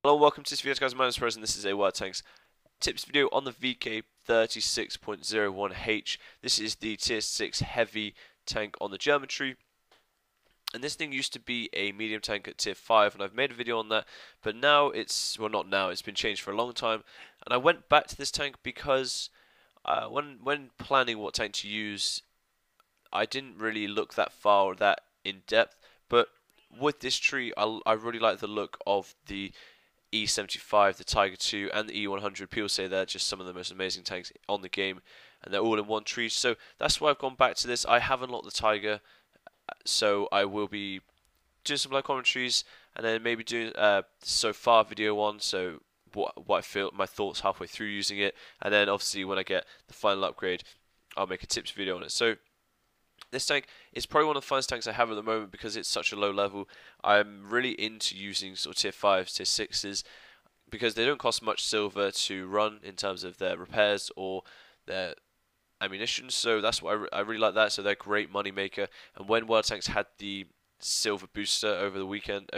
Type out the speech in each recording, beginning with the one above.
Hello and welcome to this video guys, my name is Perez and this is a World Tanks tips video on the VK36.01H. This is the tier 6 heavy tank on the German tree. And this thing used to be a medium tank at tier 5 and I've made a video on that. But now it's, well not now, it's been changed for a long time. And I went back to this tank because when planning what tank to use, I didn't really look that far or that in depth. But with this tree, I really like the look of the E75, the Tiger 2, and the E100. People say they're just some of the most amazing tanks on the game, and they're all in one tree. So that's why I've gone back to this. I have unlocked the Tiger, so I will be doing some live commentaries, and then maybe doing so far video one. So what I feel, my thoughts halfway through using it, and then obviously when I get the final upgrade, I'll make a tips video on it. So this tank is probably one of the funnest tanks I have at the moment because it's such a low level. I'm really into using sort of tier 5s, tier 6s because they don't cost much silver to run in terms of their repairs or their ammunition. So that's why I really like that. So they're a great money maker. And when World Tanks had the silver booster over the weekend,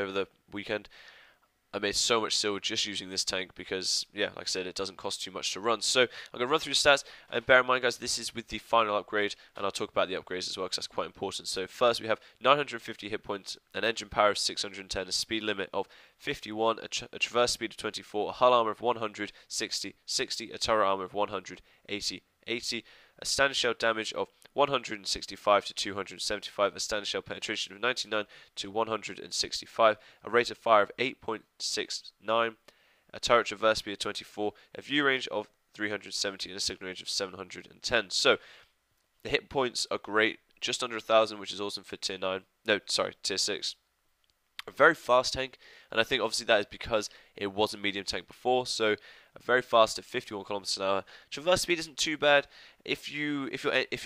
I made so much silver just using this tank because, yeah, like I said, it doesn't cost too much to run. So I'm going to run through the stats, and bear in mind, guys, this is with the final upgrade, and I'll talk about the upgrades as well because that's quite important. So first, we have 950 hit points, an engine power of 610, a speed limit of 51, a traverse speed of 24, a hull armor of 100, 60, 60, a turret armor of 100, 80, 80, a standard shell damage of 165 to 275, a standard shell penetration of 99 to 165, a rate of fire of 8.69, a turret traverse speed of 24, a view range of 370, and a signal range of 710. So the hit points are great, just under 1,000, which is awesome for tier 9. No, sorry, tier 6. A very fast tank, and I think obviously that is because it was a medium tank before, so very fast at 51 kilometers an hour. Traverse speed isn't too bad. If your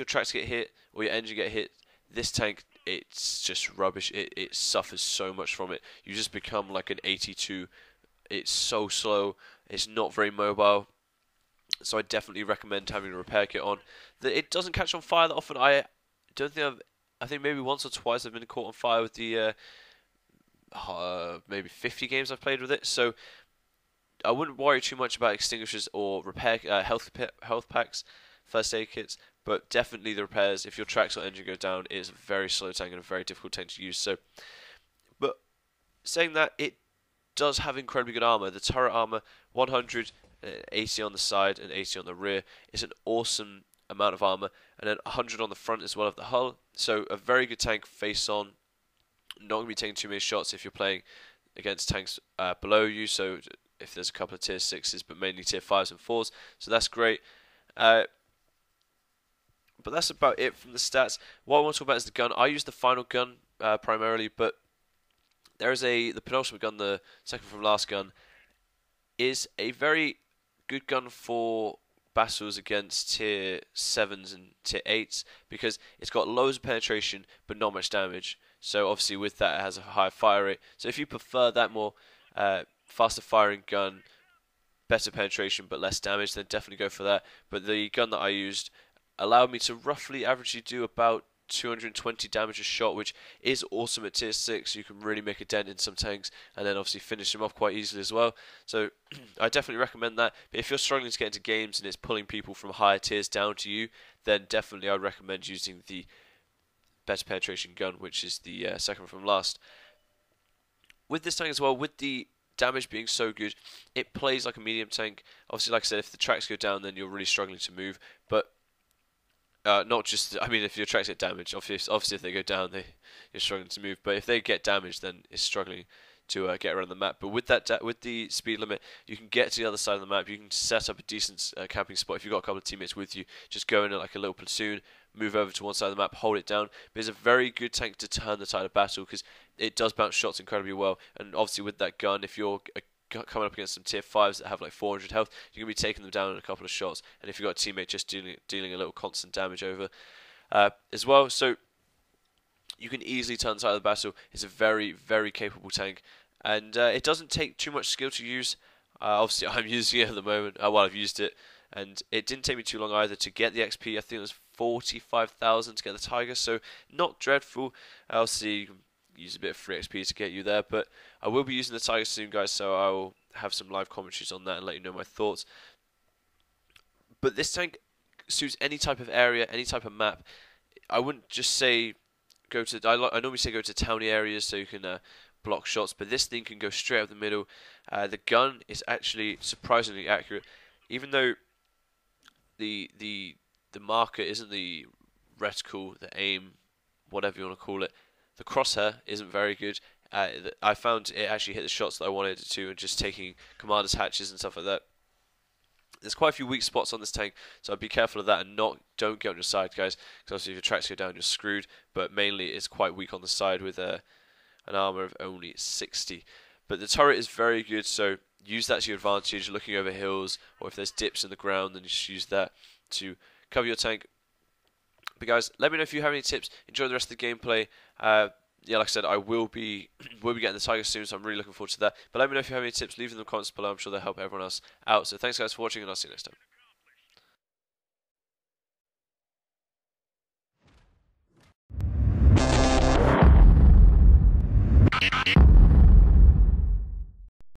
tracks get hit or your engine get hit, this tank, it's just rubbish. It suffers so much from it. You just become like an 82. It's so slow. It's not very mobile. So I definitely recommend having a repair kit on. It doesn't catch on fire that often. I don't think I think maybe once or twice I've been caught on fire with the maybe 50 games I've played with it. So I wouldn't worry too much about extinguishers or repair health packs, first aid kits, but definitely the repairs. If your tracks or engine go down, it is a very slow tank and a very difficult tank to use. So, but saying that, it does have incredibly good armor. The turret armor, 100, 80 on the side and 80 on the rear, is an awesome amount of armor, and then 100 on the front as well of the hull. So a very good tank face on. Not going to be taking too many shots if you're playing against tanks below you. So if there's a couple of tier 6s, but mainly tier 5s and 4s. So that's great. But that's about it from the stats. What I want to talk about is the gun. I use the final gun primarily, but there is the penultimate gun, the second from last gun, is a very good gun for battles against tier 7s and tier 8s because it's got loads of penetration but not much damage. So obviously with that it has a higher fire rate. So if you prefer that more faster firing gun, better penetration but less damage, then definitely go for that. But the gun that I used allowed me to roughly averagely do about 220 damage a shot, which is awesome at tier 6. You can really make a dent in some tanks and then obviously finish them off quite easily as well. So I definitely recommend that. But if you're struggling to get into games and it's pulling people from higher tiers down to you, then definitely I'd recommend using the better penetration gun, which is the second from last. With this tank as well, with the damage being so good, it plays like a medium tank. Obviously, like I said, if the tracks go down, then you're really struggling to move. But not just, I mean, if your tracks get damaged, obviously if they go down, you're struggling to move. But if they get damaged, then it's struggling to get around the map. But with that, with the speed limit, you can get to the other side of the map. You can set up a decent camping spot. If you've got a couple of teammates with you, just go in like a little platoon, move over to one side of the map, hold it down. But it's a very good tank to turn the tide of battle because it does bounce shots incredibly well. And obviously with that gun, if you're coming up against some tier 5s that have like 400 health, you're going to be taking them down in a couple of shots. And if you've got a teammate just dealing a little constant damage over as well. So you can easily turn the tide of the battle. It's a very, very capable tank. And it doesn't take too much skill to use. Obviously I'm using it at the moment. Well, I've used it. And it didn't take me too long either to get the XP. I think it was 45,000 to get the Tiger, so not dreadful. Obviously, you can use a bit of free XP to get you there. But I will be using the Tiger soon, guys, so I will have some live commentaries on that and let you know my thoughts. But this tank suits any type of area, any type of map. I wouldn't just say go to. I normally say go to towny areas so you can block shots, but this thing can go straight up the middle. The gun is actually surprisingly accurate, even though the marker isn't the reticle, the aim, whatever you want to call it. The crosshair isn't very good. I found it actually hit the shots that I wanted it to, and just taking commander's hatches and stuff like that. There's quite a few weak spots on this tank, so I'd be careful of that and don't get on your side, guys, because obviously if your tracks go down, you're screwed. But mainly it's quite weak on the side with an armor of only 60. But the turret is very good, so use that to your advantage, looking over hills, or if there's dips in the ground, then just use that to cover your tank. But guys, let me know if you have any tips. Enjoy the rest of the gameplay. Yeah, like I said, I will be getting the Tiger soon, so I'm really looking forward to that. But let me know if you have any tips. Leave them in the comments below. I'm sure they'll help everyone else out. So thanks, guys, for watching, and I'll see you next time.